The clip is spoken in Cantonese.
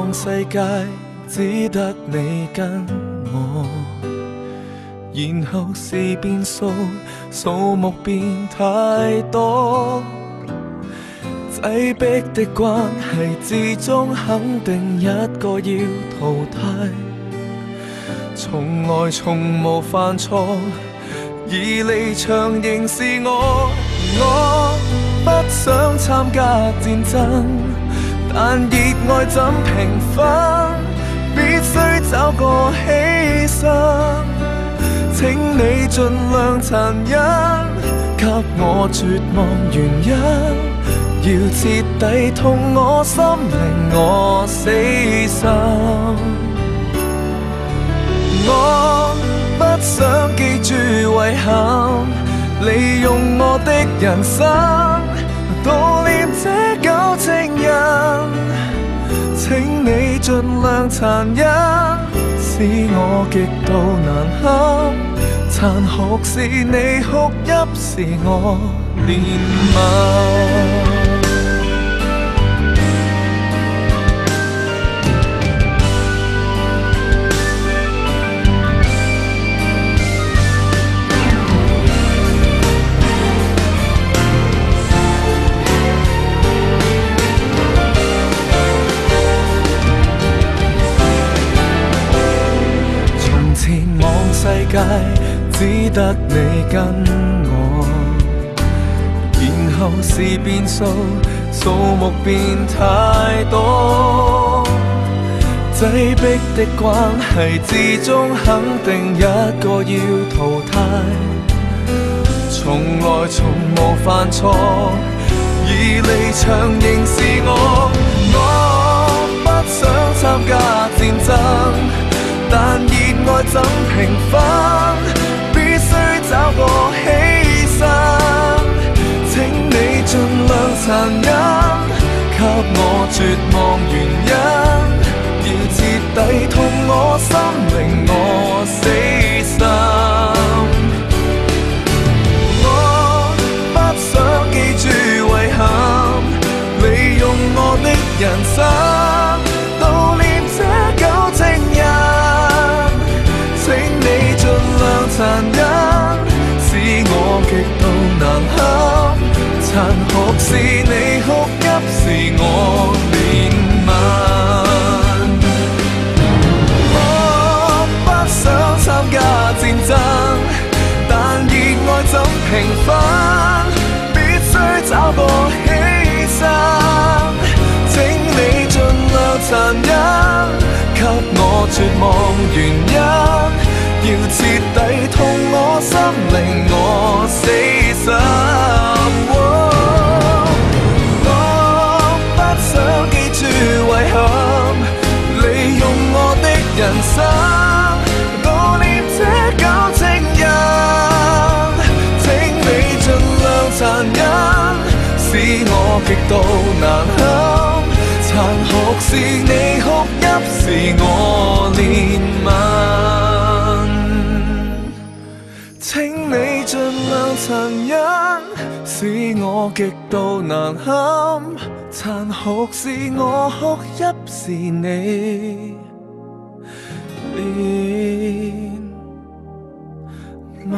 望世界只得你跟我，然後是變數，數目變太多，擠迫的關係之中肯定一個要淘汰，從來從無犯錯，而離場仍是我。我不想參加戰爭，但熱愛怎平分，必須找個犧牲。請你盡量殘忍，給我絕望原因，要徹底痛我心令我死心。我不想記住遺憾，利用我的人生悼念這舊情人。請你盡量殘忍，使我極度難堪，殘酷是你哭泣，是我憐憫。世界只得你跟我，然後是變數，數目變太多，擠迫的關係之中肯定一個要淘汰，從來從無犯錯，而離場仍是我。我不想參加戰爭，但熱愛怎平分，必須找個犧牲。請你盡量殘忍，給我絕望原因，要徹底痛我心令我死心。我不想記住遺憾，利用我的人生悼念這舊情人。請你盡量殘忍，使我極度難堪，殘酷是你哭泣，是我憐憫。我不想參加戰爭，但熱愛怎平分，必須找個犧牲。請你盡量殘忍，給我絕望原因，要徹底痛我心令我死心。我不想記住遺憾，利用我的人生悼念這舊情人。請你盡量殘忍，使我極度難堪，殘酷是你哭泣，是我憐憫。請你盡量殘忍，使我極度難堪，殘酷是我哭泣，是你憐憫。